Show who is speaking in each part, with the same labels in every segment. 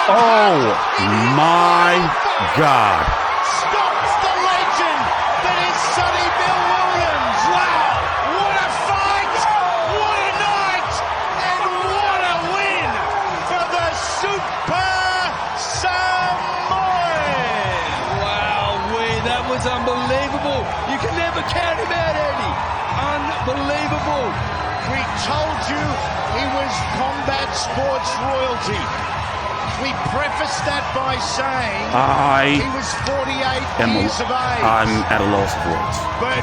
Speaker 1: Oh my God.
Speaker 2: Stops the legend that is Sonny Bill Williams. Wow, what a fight, what a night, and what a win for the Super Samoan.
Speaker 3: Wow, that was unbelievable. You can never count him out, Andy. Unbelievable.
Speaker 2: We told you he was combat sports royalty. We prefaced that by saying he was 48 years of age.
Speaker 1: I'm at a loss of words.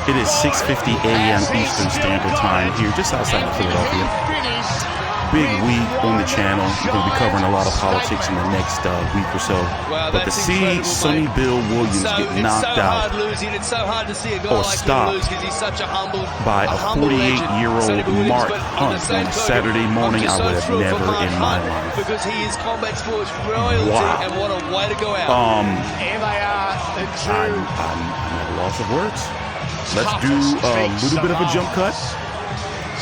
Speaker 1: It is 6:50 a.m. Eastern Standard Time here, just outside of Philadelphia. Big week on the channel. We're going to be covering a lot of politics in the next week or so.
Speaker 3: Wow,
Speaker 1: but to see Sonny Bill Williams get knocked out or stopped by a 48-year-old Mark Hunt on a Saturday morning, I would have never in my life.
Speaker 3: Because he is combat sports royalty, and what a way to go out.
Speaker 2: Here they are, the two.
Speaker 1: I'm at a loss of words. Let's do a little bit of a jump cut.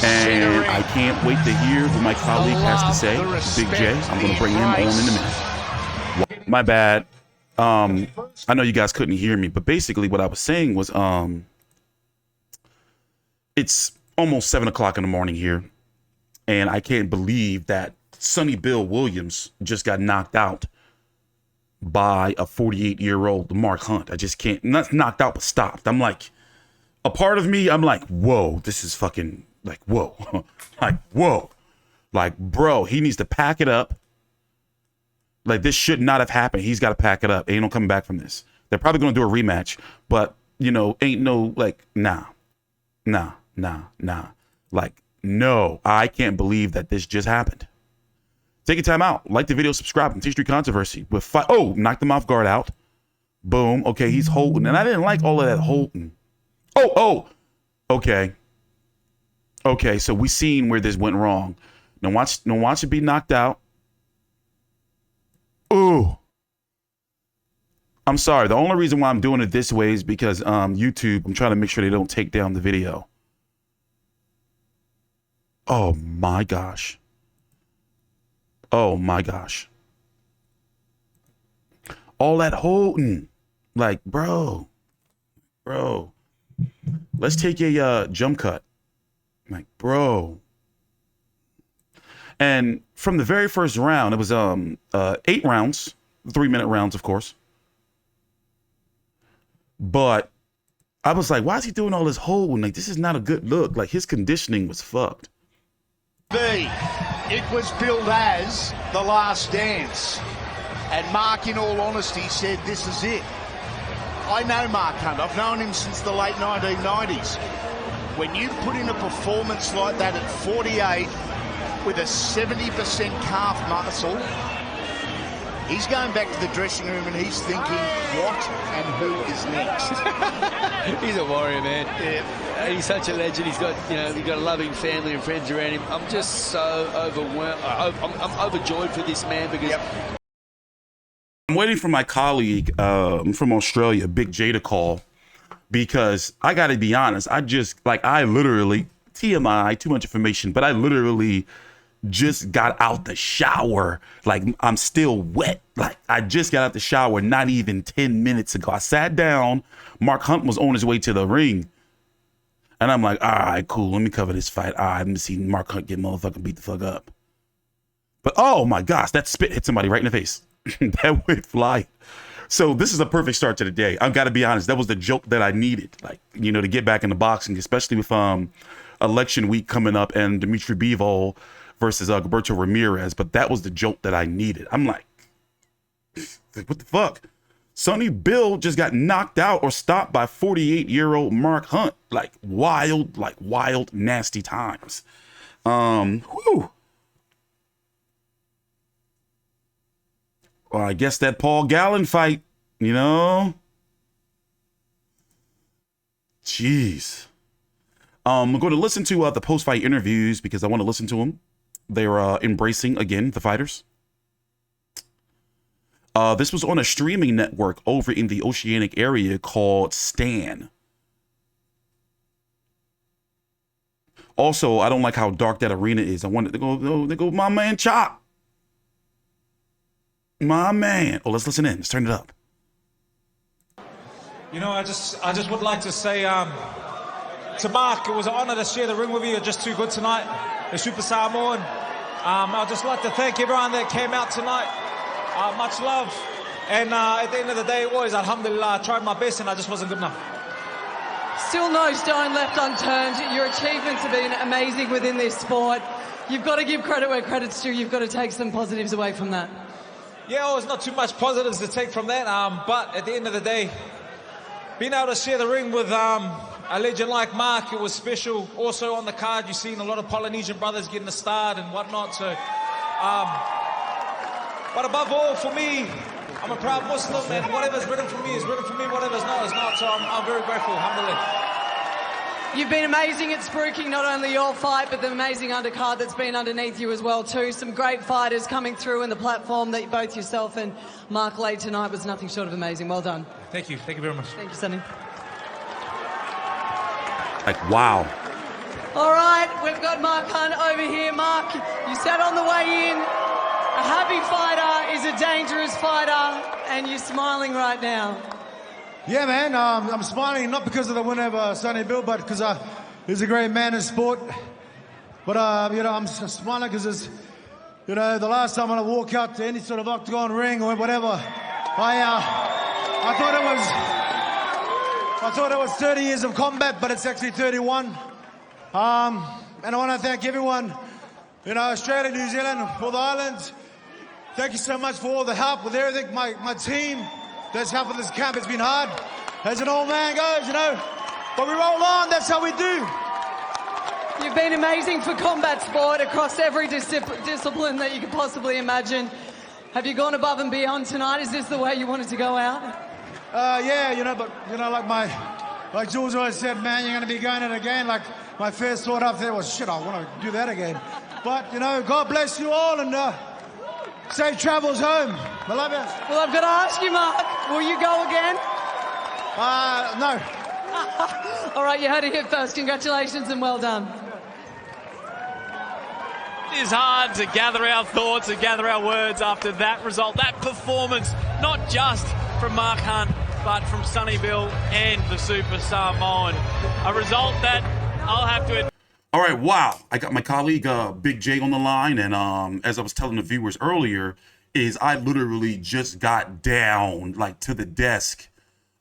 Speaker 1: And I can't wait to hear what my colleague has to say. Big J, I'm going to bring him on in a minute. My bad. I know you guys couldn't hear me, but basically what I was saying was it's almost 7 o'clock in the morning here, and I can't believe that Sonny Bill Williams just got knocked out by a 48-year-old Mark Hunt. I just can't. Not knocked out, but stopped. I'm like, a part of me, I'm like, whoa, this is fucking... Like, whoa, like, whoa, like, bro, he needs to pack it up. Like, this should not have happened. He's got to pack it up. Ain't no coming back from this. They're probably going to do a rematch, but, you know, ain't no, like, nah. Like, no, I can't believe that this just happened. Take your time out. Like the video, subscribe. And TstreeT Controversy with knocked him off guard out. Boom. Okay, he's holding. And I didn't like all of that holding. Okay. Okay, so we seen where this went wrong. Now watch it be knocked out. Ooh. I'm sorry. The only reason why I'm doing it this way is because YouTube, I'm trying to make sure they don't take down the video. Oh my gosh. Oh my gosh. All that holding. Like, bro. Let's take a jump cut. Like, bro. And from the very first round, it was 8 rounds, 3-minute rounds, of course. But I was like, why is he doing all this holding? Like, this is not a good look. Like, his conditioning was fucked.
Speaker 2: It was billed as The Last Dance. And Mark, in all honesty, said this is it. I know Mark Hunt. I've known him since the late 1990s. When you put in a performance like that at 48 with a 70% calf muscle, he's going back to the dressing room and he's thinking, what and who is next?
Speaker 3: He's a warrior, man. Yeah. He's such a legend. He's got, he's got a loving family and friends around him. I'm just so overwhelmed. I'm overjoyed for this man because... Yep.
Speaker 1: I'm waiting for my colleague from Australia, Big J, to call. Because I got to be honest, I literally, TMI, too much information, but I literally just got out the shower. Like, I'm still wet. Like, I just got out the shower not even 10 minutes ago. I sat down. Mark Hunt was on his way to the ring. And I'm like, all right, cool. Let me cover this fight. All right, let me see Mark Hunt get motherfucking beat the fuck up. But, oh, my gosh, that spit hit somebody right in the face. That went flying. So this is a perfect start to the day. I've got to be honest. That was the joke that I needed, like, to get back into boxing, especially with election week coming up and Dimitri Bivol versus Gilberto Ramirez. But that was the joke that I needed. I'm like, what the fuck? Sonny Bill just got knocked out or stopped by 48-year-old Mark Hunt. Like wild, nasty times. Whew. Well, I guess that Paul Gallen fight, Jeez. I'm going to listen to the post-fight interviews because I want to listen to them. They're embracing, again, the fighters. This was on a streaming network over in the Oceanic area called Stan. Also, I don't like how dark that arena is. I wanted to go my man Chop. My man. Oh, let's listen in. Let's turn it up.
Speaker 4: You know, I just would like to say to Mark, it was an honour to share the ring with you. You're just too good tonight, the Super Samoan. I'd just like to thank everyone that came out tonight. Much love. And at the end of the day, it was, alhamdulillah, I tried my best and I just wasn't good enough.
Speaker 5: Still no stone left unturned. Your achievements have been amazing within this sport. You've got to give credit where credit's due. You've got to take some positives away from that.
Speaker 4: Yeah, well, there's not too much positives to take from that. But at the end of the day, being able to share the ring with a legend like Mark, it was special. Also on the card, you've seen a lot of Polynesian brothers getting a start and whatnot. So, but above all, for me, I'm a proud Muslim, and whatever's written for me is written for me. Whatever's not is not. So I'm very grateful. Alhamdulillah.
Speaker 5: You've been amazing at spruiking not only your fight, but the amazing undercard that's been underneath you as well too. Some great fighters coming through in the platform that both yourself and Mark laid tonight was nothing short of amazing. Well done.
Speaker 4: Thank you very much.
Speaker 5: Thank you, Sonny.
Speaker 1: Like, wow.
Speaker 5: All right, we've got Mark Hunt over here. Mark, you said on the way in, a happy fighter is a dangerous fighter, and you're smiling right now.
Speaker 6: Yeah, man, I'm smiling not because of the win over Sonny Bill, but because he's a great man in sport. But, you know, I'm smiling because it's, you know, the last time when I walk out to any sort of octagon ring or whatever, I thought it was 30 years of combat, but it's actually 31. And I want to thank everyone, you know, Australia, New Zealand, for the islands. Thank you so much for all the help with everything. My team that's helped with this camp. It's been hard, as an old man goes, you know. But we roll on. That's how we do.
Speaker 5: You've been amazing for combat sport across every discipline that you could possibly imagine. Have you gone above and beyond tonight? Is this the way you wanted to go out?
Speaker 6: Yeah, you know, but, you know, like Jules always said, man, you're going to be going it again. Like, my first thought up there was, shit, I want to do that again. But, you know, God bless you all, and safe travels home. I love you.
Speaker 5: Well, I've got to ask you, Mark, will you go again?
Speaker 6: No.
Speaker 5: All right, you heard it here first. Congratulations and well done.
Speaker 7: It is hard to gather our thoughts and gather our words after that result, that performance, not just from Mark Hunt, but from Sonny Bill and the Super Samoan. A result that I'll have to admit.
Speaker 1: All right, wow. I got my colleague, Big J, on the line, and as I was telling the viewers earlier, is I literally just got down, like, to the desk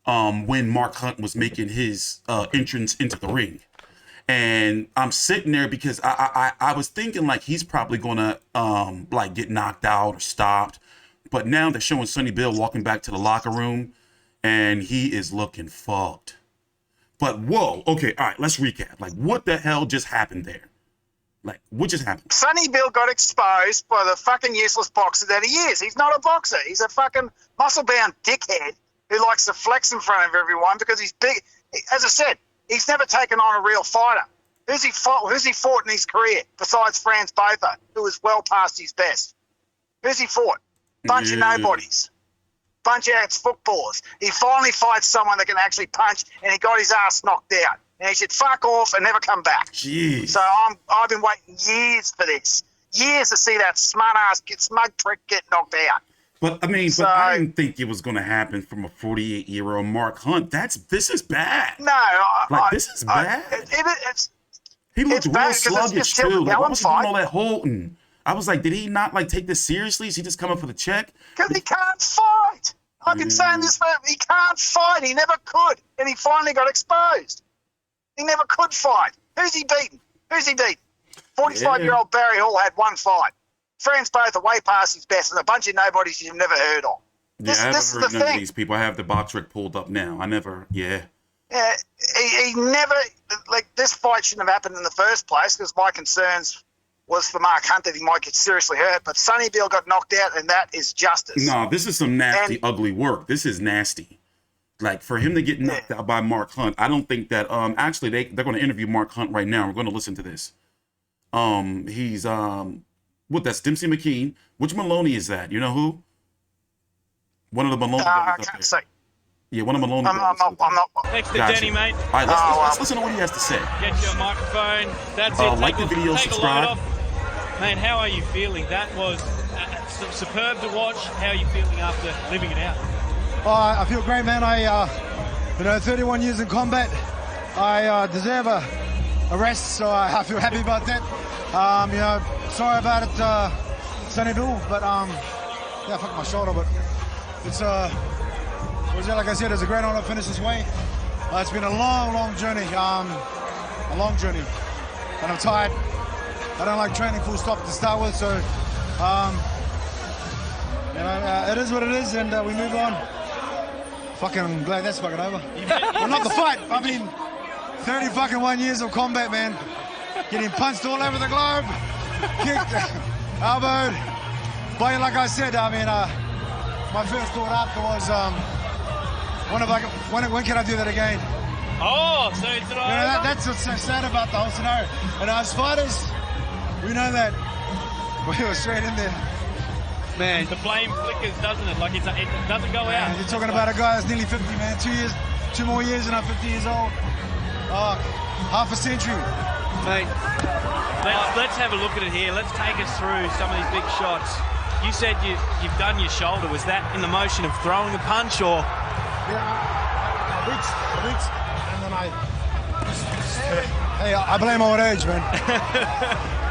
Speaker 1: when Mark Hunt was making his entrance into the ring. And I'm sitting there because I was thinking, like, he's probably going to, like, get knocked out or stopped. But now they're showing Sonny Bill walking back to the locker room, and he is looking fucked. But whoa, okay, all right, let's recap. Like, what the hell just happened there? Like, what just happened?
Speaker 8: Sonny Bill got exposed by the fucking useless boxer that he is. He's not a boxer. He's a fucking muscle-bound dickhead who likes to flex in front of everyone because he's big. As I said, he's never taken on a real fighter. Who's he fought in his career besides Franz Botha, who was well past his best? Who's he fought? Bunch of nobodies. Bunch of ex-footballers. He finally fights someone that can actually punch, and he got his ass knocked out. And he should fuck off and never come back.
Speaker 1: Jeez.
Speaker 8: So I've been waiting years for this. Years to see that smug prick get knocked out.
Speaker 1: But I mean, but I didn't think it was going to happen from a 48-year-old Mark Hunt. This is bad.
Speaker 8: No,
Speaker 1: this is bad. He looked real
Speaker 8: bad
Speaker 1: sluggish too. Like, what was he doing all that holding? I was like, did he not like take this seriously? Is he just coming for the check?
Speaker 8: Because he can't fight. I've been saying this forever. He can't fight. He never could, and he finally got exposed. He never could fight. Who's he beaten? 45-year-old Barry Hall had one fight. Franz Botha way past his best, and a bunch of nobodies you've never heard of.
Speaker 1: I haven't heard none of these people. I have the box rec pulled up now. Yeah,
Speaker 8: he never, like, this fight shouldn't have happened in the first place because my concerns was for Mark Hunt that he might get seriously hurt, but Sonny Bill got knocked out, and that is justice.
Speaker 1: No, this is some nasty, ugly work. This is nasty. Like, for him to get knocked out by Mark Hunt, I don't think that, actually, they're going to interview Mark Hunt right now. We're going to listen to this. He's, that's Dempsey McKean. Which Maloney is that? You know who? One of the Maloney
Speaker 8: I
Speaker 1: brothers
Speaker 8: can't say.
Speaker 1: Yeah, one of Maloney
Speaker 8: I'm not.
Speaker 7: Next to
Speaker 1: Gotcha.
Speaker 7: Denny, mate.
Speaker 1: All right, let's listen to what he has to say.
Speaker 7: Get your microphone. That's it.
Speaker 1: Like the video, subscribe.
Speaker 7: Mate, how are you feeling? That was superb to watch. How are you feeling after living it out?
Speaker 6: I feel great, man. 31 years in combat. I deserve a rest, so I feel happy about that. Sorry about it, Sonny Bill, but I fucked my shoulder, but it's like I said, it's a great honor to finish this way. It's been a long journey, and I'm tired. I don't like training full stop to start with, so it is what it is, and we move on. Fucking glad that's fucking over. Well, not the fight. I mean, 31 years of combat, man. Getting punched all over the globe, kicked, elbowed. But like I said, I mean, my first thought after was, when can I do that again?
Speaker 7: Oh, so it's
Speaker 6: that's what's so sad about the whole scenario. And as fighters, we know that we were straight in there.
Speaker 7: Man, the flame flickers, doesn't it? Like it doesn't go out.
Speaker 6: You're talking about a guy that's nearly 50, man. 2 more years and I'm 50 years old. Half a century.
Speaker 7: Mate, let's have a look at it here. Let's take us through some of these big shots. You said you've done your shoulder. Was that in the motion of throwing a punch or?
Speaker 6: Yeah, I reached, and then I blame old age, man.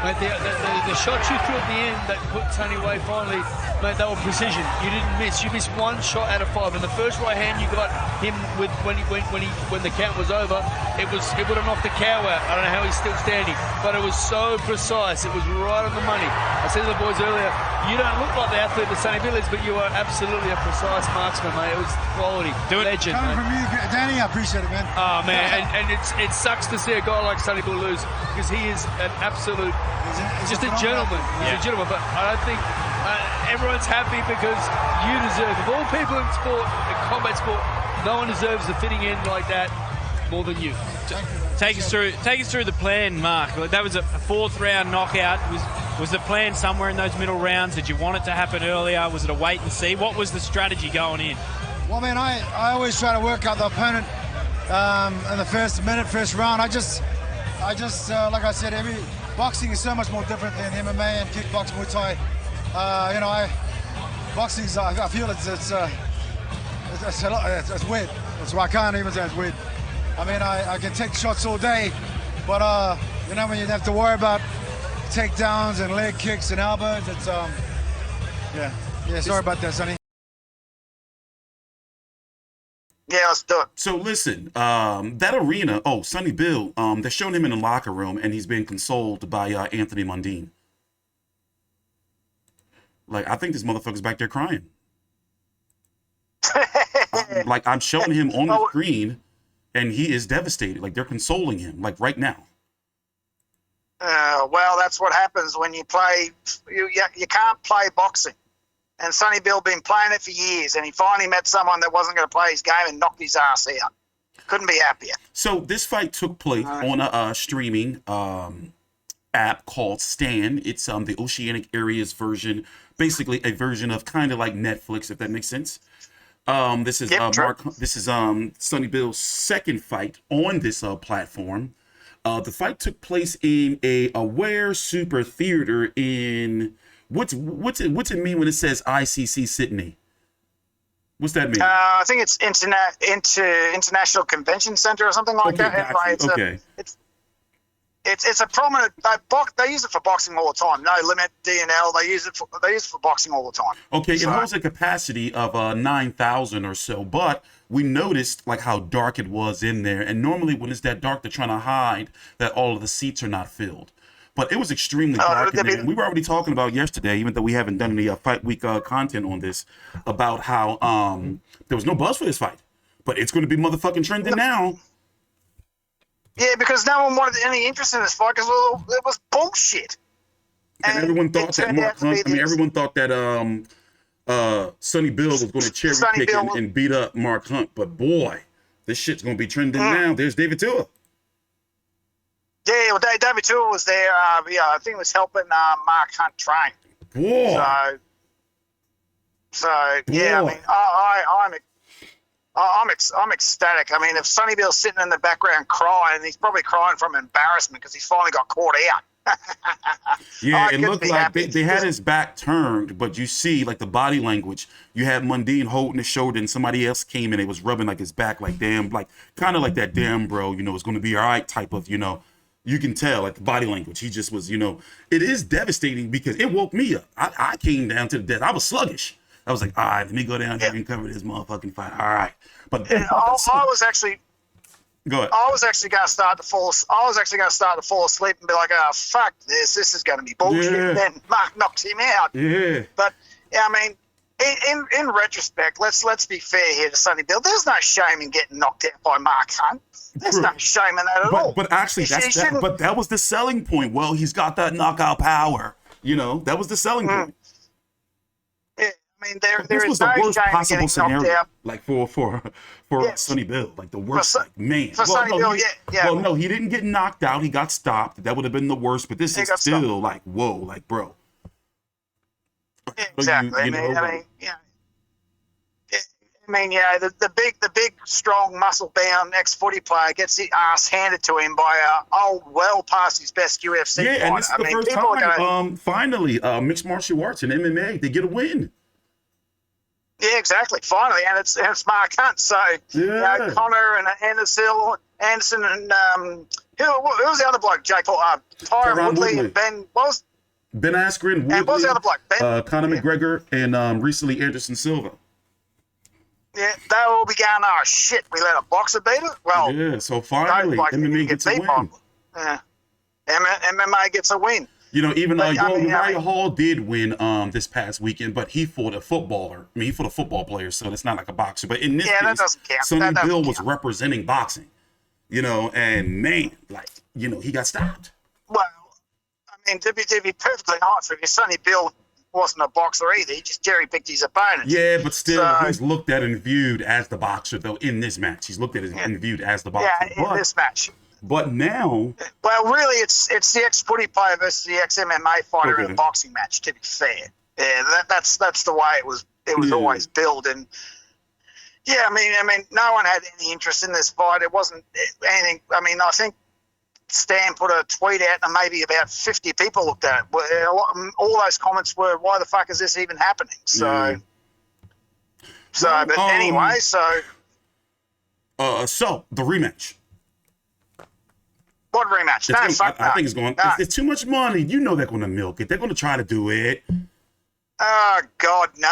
Speaker 3: Mate, the shots you threw at the end that put Sonny away finally, mate, they were precision. You didn't miss. You missed one shot out of 5. And the first right hand you got him with when the count was over, it would have knocked the cow out. I don't know how he's still standing, but it was so precise. It was right on the money. I said to the boys earlier, you don't look like the athlete that Sonny Bill is, but you are absolutely a precise marksman, mate. It was quality. Legend.
Speaker 6: Coming from you, Danny, I appreciate it, man.
Speaker 3: Oh man, and it sucks to see a guy like Sonny Bill lose because he is an absolute. He's just a gentleman. He's a gentleman, but I don't think everyone's happy because you deserve. Of all people in sport, in combat sport, no one deserves a fitting end like that more than you.
Speaker 7: Take us through the plan, Mark. That was a 4th round knockout. Was the plan somewhere in those middle rounds? Did you want it to happen earlier? Was it a wait and see? What was the strategy going in?
Speaker 6: Well, man, I always try to work out the opponent in the first minute, first round. I just like I said, boxing is so much more different than MMA and kickboxing, Muay Thai. Boxing's, I feel it's weird. That's why I can't even say it's weird. I mean, I can take shots all day, but when you have to worry about takedowns and leg kicks and elbows, it's sorry about that, Sonny.
Speaker 8: Yeah, let's do it.
Speaker 1: So listen, that arena, Sonny Bill, they're showing him in the locker room and he's being consoled by Anthony Mundine. Like, I think this motherfucker's back there crying. I'm showing him on the screen and he is devastated. Like, they're consoling him, like right now.
Speaker 8: Well, that's what happens when you play. You can't play boxing. And Sonny Bill been playing it for years, and he finally met someone that wasn't going to play his game and knocked his ass out. Couldn't be happier.
Speaker 1: So this fight took place on a streaming app called Stan. It's the Oceanic Areas version, basically a version of kind of like Netflix, if that makes sense. This is Sonny Bill's second fight on this platform. The fight took place in a Aware Super Theater in what's it mean when it says ICC Sydney? What's that mean?
Speaker 8: I think it's International Convention Center or something like that.
Speaker 1: Gotcha.
Speaker 8: It's a prominent. They use it for boxing all the time. No Limit, DNL. They use it for boxing all the time.
Speaker 1: Okay, so it holds a capacity of 9,000 or so, but we noticed like how dark it was in there. And normally when it's that dark, they're trying to hide that all of the seats are not filled. But it was extremely dark in there. And we were already talking about yesterday, even though we haven't done any Fight Week content on this, about how there was no buzz for this fight. But it's going to be motherfucking trending now.
Speaker 8: Yeah, because no one wanted any interest in this fight because it was bullshit.
Speaker 1: And everyone thought that Mark Hunt, everyone thought that Sonny Bill was going to cherry pick and beat up Mark Hunt. But boy, this shit's going to be trending now. There's David Tua.
Speaker 8: Yeah, well, David Tua was there. I think he was helping Mark Hunt train.
Speaker 1: Boy.
Speaker 8: So yeah, I mean, I'm ecstatic. I mean, if Sonny Bill's sitting in the background crying, he's probably crying from embarrassment because he's finally got caught out.
Speaker 1: Yeah, it
Speaker 8: couldn't
Speaker 1: looked
Speaker 8: be
Speaker 1: like
Speaker 8: happy.
Speaker 1: they had his back turned, but you see like the body language. You had Mundine holding his shoulder, and somebody else came in. It was rubbing like his back, like damn, like kind of like that damn bro. It's going to be all right type of. You can tell like the body language. He just was. It is devastating because it woke me up. I came down to the death. I was sluggish. I was like, all right, let me go down here and cover this motherfucking fight. All right, but then
Speaker 8: I was actually.
Speaker 1: Go ahead.
Speaker 8: I was actually going to start to fall. I was actually going to start to fall asleep and be like, "Oh fuck this! This is going to be bullshit."
Speaker 1: Yeah.
Speaker 8: And then Mark knocked him out.
Speaker 1: Yeah.
Speaker 8: But yeah, I mean, in retrospect, let's be fair here to Sonny Bill. There's no shame in getting knocked out by Mark Hunt. There's no shame in that at all.
Speaker 1: But actually, that was the selling point. Well, he's got that knockout power. That was the selling point.
Speaker 8: Yeah, I mean, there
Speaker 1: This
Speaker 8: is
Speaker 1: was
Speaker 8: no
Speaker 1: the worst
Speaker 8: shame in
Speaker 1: possible
Speaker 8: getting knocked
Speaker 1: scenario,
Speaker 8: out.
Speaker 1: like for Sonny Bill, like the worst. Like, man,
Speaker 8: for Sonny Bill, yeah.
Speaker 1: Well, no, he didn't get knocked out. He got stopped. That would have been the worst. But this is still
Speaker 8: stopped.
Speaker 1: like, whoa, like, bro.
Speaker 8: Yeah, exactly. I mean, yeah, the big, strong, muscle-bound ex-footy player gets the ass handed to him by a well past his best UFC fighter.
Speaker 1: Yeah, and this is the first time, finally, mixed martial arts and MMA, they get a win.
Speaker 8: Yeah, exactly. Finally, and it's Mark Hunt. So Connor and Anderson and who was the other bloke? Tyron Woodley and Ben
Speaker 1: Askren, Woodley,
Speaker 8: and what was the other bloke?
Speaker 1: Conor McGregor, and recently Anderson Silva.
Speaker 8: Yeah, they all be going, oh shit, we let a boxer beat it. Well,
Speaker 1: yeah. So finally, MMA gets a win.
Speaker 8: Yeah, MMA gets a win.
Speaker 1: Even Uriah Hall did win this past weekend, but he fought a footballer. I mean, he fought a football player, so that's not like a boxer. But in this case,
Speaker 8: that doesn't count.
Speaker 1: Sonny Bill was representing boxing, and man, he got stopped.
Speaker 8: Well, I mean, to be perfectly honest with you, Sonny Bill wasn't a boxer either. He just cherry-picked his opponents.
Speaker 1: Yeah, but still, he's looked at and viewed as the boxer, though, in this match. He's looked at and viewed as the boxer.
Speaker 8: Yeah, in this match.
Speaker 1: But now...
Speaker 8: Well, really, it's the ex-footy player versus the ex-MMA fighter in a boxing match, to be fair. Yeah, that's the way it was always billed. And, yeah, I mean, no one had any interest in this fight. It wasn't anything... I mean, I think Stan put a tweet out and maybe about 50 people looked at it. All those comments were, why the fuck is this even happening? So, anyway, So,
Speaker 1: the rematch.
Speaker 8: What rematch?
Speaker 1: I think it's going. It's too much money. They're going to milk it. They're going to try to do it.
Speaker 8: Oh God, no!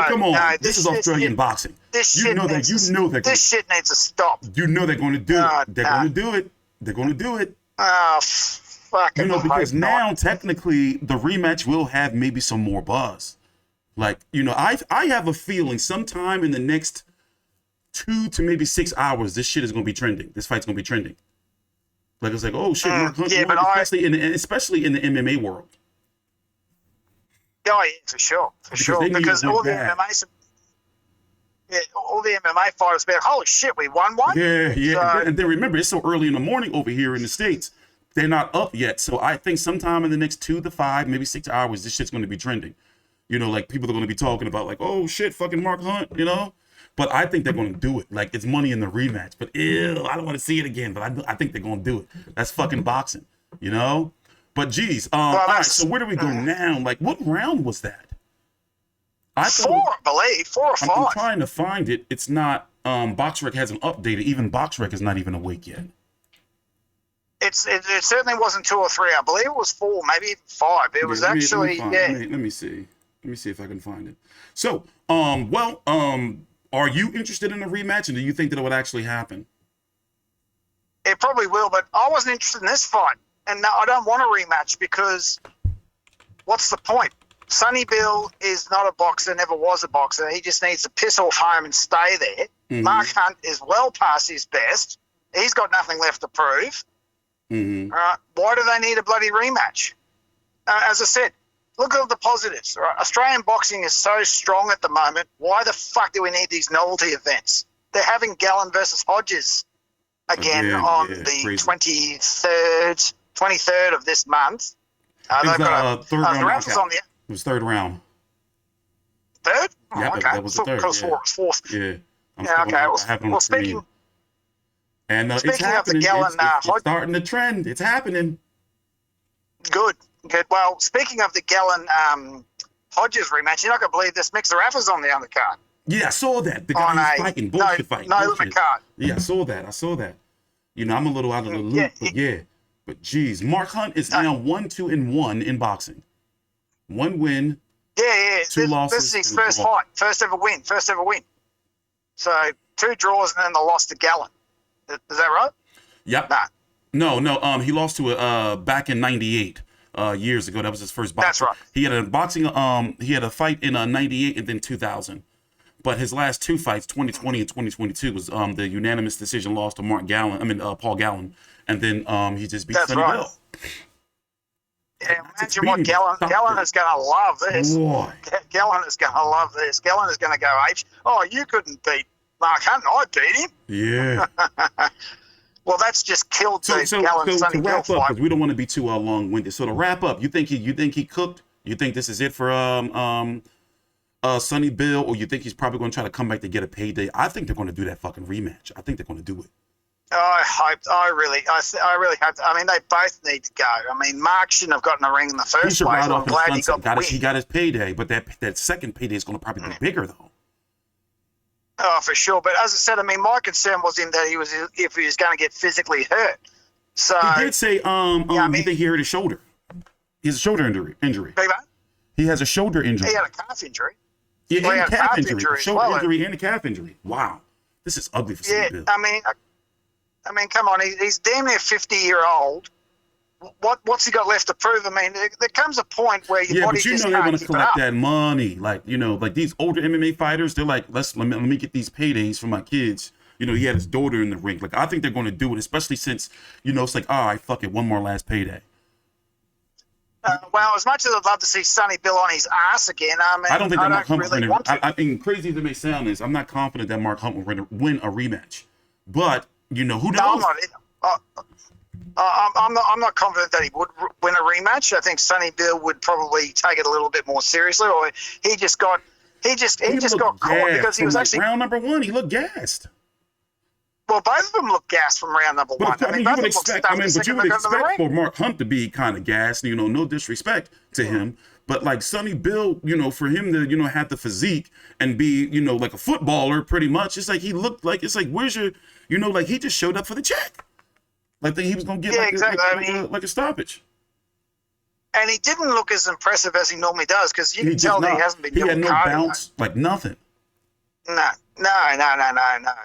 Speaker 1: Come on.
Speaker 8: No,
Speaker 1: this is Australian boxing.
Speaker 8: This shit needs to stop.
Speaker 1: They're going to do it. They're going to do it. They're going to do it.
Speaker 8: Oh, fucking.
Speaker 1: Because now technically the rematch will have maybe some more buzz. Like, I have a feeling sometime in the next 2 to maybe 6 hours, this shit is going to be trending. This fight's going to be trending. Like, it's like, oh shit, Mark Hunt, especially in the MMA world.
Speaker 8: Oh yeah, for sure. Because all the MMA fighters be like, holy shit, we won one.
Speaker 1: Yeah. So, and then remember, it's so early in the morning over here in the States. They're not up yet. So I think sometime in the next 2 to 5, maybe 6 hours, this shit's going to be trending. Like people are going to be talking about like, oh shit, fucking Mark Hunt, But I think they're going to do it. Like, it's money in the rematch. But ew, I don't want to see it again. But I think they're going to do it. That's fucking boxing, But geez, all right. So where do we go now? Like, what round was that?
Speaker 8: 4, I believe. 4 or 5.
Speaker 1: I'm trying to find it. It's not. BoxRec hasn't updated. Even BoxRec is not even awake yet.
Speaker 8: It certainly wasn't 2 or 3. I believe it was 4, maybe even 5. It was actually.
Speaker 1: Let me see. Let me see if I can find it. So, are you interested in a rematch, and do you think that it would actually happen?
Speaker 8: It probably will, but I wasn't interested in this fight. And no, I don't want a rematch because what's the point? Sonny Bill is not a boxer, never was a boxer. He just needs to piss off home and stay there. Mm-hmm. Mark Hunt is well past his best. He's got nothing left to prove.
Speaker 1: Mm-hmm.
Speaker 8: Why do they need a bloody rematch? As I said, look at the positives. Right? Australian boxing is so strong at the moment. Why the fuck do we need these novelty events? They're having Gallen versus Hodges again on the 23rd of this month.
Speaker 1: They've got
Speaker 8: third round on the.
Speaker 1: It was third round.
Speaker 8: Third? Oh,
Speaker 1: yeah,
Speaker 8: okay.
Speaker 1: That was the third.
Speaker 8: Fourth.
Speaker 1: Yeah.
Speaker 8: Okay. Well, speaking
Speaker 1: of the Gallen,
Speaker 8: Hodges,
Speaker 1: it's starting to trend. It's happening.
Speaker 8: Good. Well, speaking of the Gallen Hodges rematch, you're not going to believe this. Mixer Rafa's on the undercard.
Speaker 1: Yeah, I saw that. The guy who's fighting, bullshit fight.
Speaker 8: No
Speaker 1: bullshit.
Speaker 8: limit card.
Speaker 1: Yeah, I saw that. You know, I'm a little out of the loop, but yeah. But geez, Mark Hunt is now 1-2-1 in boxing. 1 win.
Speaker 8: Yeah.
Speaker 1: 2 losses.
Speaker 8: This is his first fight. First ever win. So 2 draws and then the loss to Gallen. Is that right?
Speaker 1: Yep.
Speaker 8: Nah.
Speaker 1: No. He lost to it back in '98. Years ago. That was his first boxing.
Speaker 8: That's right.
Speaker 1: He had a fight in '98 and then 2000. But his last 2 fights, 2020 and 2022, was the unanimous decision loss to Paul Gallen. And then he just beat Sonny Bill.
Speaker 8: Yeah, imagine what Gallen is going to love this.
Speaker 1: Boy.
Speaker 8: Gallen is going to love this. Gallen is going to go, oh, you couldn't beat Mark Hunt. I beat him.
Speaker 1: Yeah.
Speaker 8: Well, that's just killed the Gallen-Sonny Bill fight.
Speaker 1: Because we don't want to be too long-winded. So to wrap up, you think he cooked? You think this is it for Sonny Bill, or you think he's probably going to try to come back to get a payday? I think they're going to do that fucking rematch. I think they're going to do it.
Speaker 8: I really hope. I mean, they both need to go. I mean, Mark shouldn't have gotten a ring in the first place. I'm glad he got
Speaker 1: he got his payday, but that second payday is going to probably be bigger though.
Speaker 8: Oh, for sure. But as I said, I mean, my concern was if he was going to get physically hurt. So
Speaker 1: he did say, I think he hurt his shoulder. He has a shoulder injury. He has a shoulder injury.
Speaker 8: He had a calf injury.
Speaker 1: Yeah,
Speaker 8: he had
Speaker 1: a calf injury.
Speaker 8: Shoulder
Speaker 1: injury and a calf injury. Wow, this is ugly for Sonny Bill.
Speaker 8: I mean, come on, he's damn near 50-year-old. What's he got left to prove? I mean, there comes a point where your body just can't keep it up.
Speaker 1: They want to collect that money. Like these older MMA fighters, they're like, let me get these paydays for my kids. You know, he had his daughter in the ring. Like, I think they're going to do it, especially since, it's like, all right, fuck it, one more last payday.
Speaker 8: Well, as much as I'd love to see Sonny Bill on his ass again, I don't think that Mark Hunt really want to.
Speaker 1: I mean, crazy as it may sound, is I'm not confident that Mark Hunt will win a rematch. But, who knows?
Speaker 8: No, I'm not confident that he would win a rematch. I think Sonny Bill would probably take it a little bit more seriously, or he just got caught because he was actually
Speaker 1: round number 1. He looked gassed.
Speaker 8: Well, both of them looked gassed from round number 1.
Speaker 1: But you would expect for Mark Hunt to be kind of gassed. No disrespect to him, but like Sonny Bill, for him to have the physique and be like a footballer, pretty much. It's like he looked like where's your like he just showed up for the check. Like he was gonna get like a stoppage.
Speaker 8: And he didn't look as impressive as he normally does, because you can tell that he hasn't been doing cardio.
Speaker 1: He had no bounce, like nothing.
Speaker 8: No.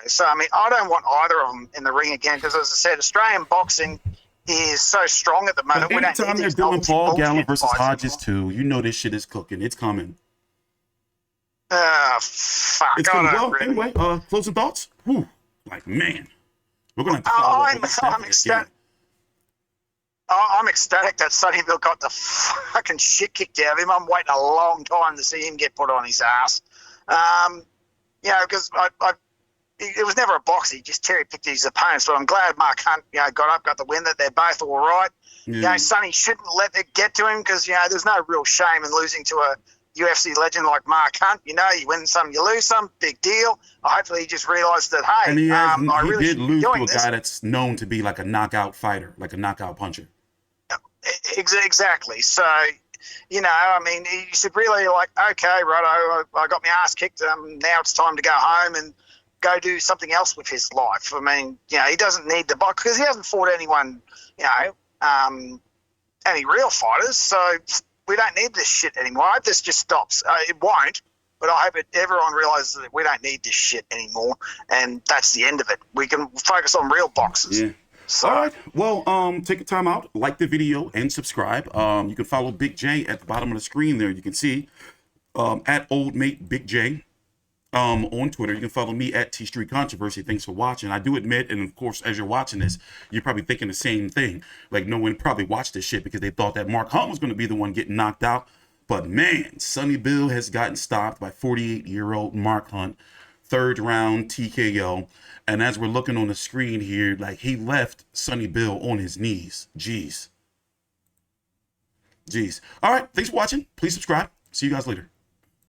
Speaker 8: So, I mean, I don't want either of them in the ring again, because, as I said, Australian boxing is so strong at the moment.
Speaker 1: But anytime they're doing Paul Gallen versus Hodges too, this shit is cooking. It's coming.
Speaker 8: Fuck.
Speaker 1: Anyway, closing thoughts? Whew. Like, man. We're going to
Speaker 8: I'm ecstatic. I'm ecstatic that Sonny Bill got the fucking shit kicked out of him. I'm waiting a long time to see him get put on his ass. Because it was never a box. He just cherry-picked his opponents. So I'm glad Mark Hunt, got up, got the win, that they're both all right. Yeah. Sonny shouldn't let it get to him, because, there's no real shame in losing to a UFC legend like Mark Hunt. You win some, you lose some, big deal. Hopefully he just realized that, hey,
Speaker 1: and he
Speaker 8: really
Speaker 1: did lose to a guy that's known to be like a knockout fighter, like a knockout puncher.
Speaker 8: Exactly. So, I mean, you should really okay, righto, I got my ass kicked. Now it's time to go home and go do something else with his life. I mean, he doesn't need to box, because he hasn't fought anyone, any real fighters. So we don't need this shit anymore. I hope this just stops. It won't, but I hope everyone realizes that we don't need this shit anymore, and that's the end of it. We can focus on real boxers.
Speaker 1: Yeah. So. All right. Well, take a time out, like the video, and subscribe. You can follow Big J at the bottom of the screen there. You can see at Old Mate Big J on Twitter. You can follow me at TstreeT Controversy. Thanks for watching. I do admit, and of course, as you're watching this, you're probably thinking the same thing. Like, no one probably watched this shit because they thought that Mark Hunt was going to be the one getting knocked out. But man, Sonny Bill has gotten stopped by 48-year-old Mark Hunt. 3rd round TKO. And as we're looking on the screen here, like, he left Sonny Bill on his knees. Jeez. All right. Thanks for watching. Please subscribe. See you guys later.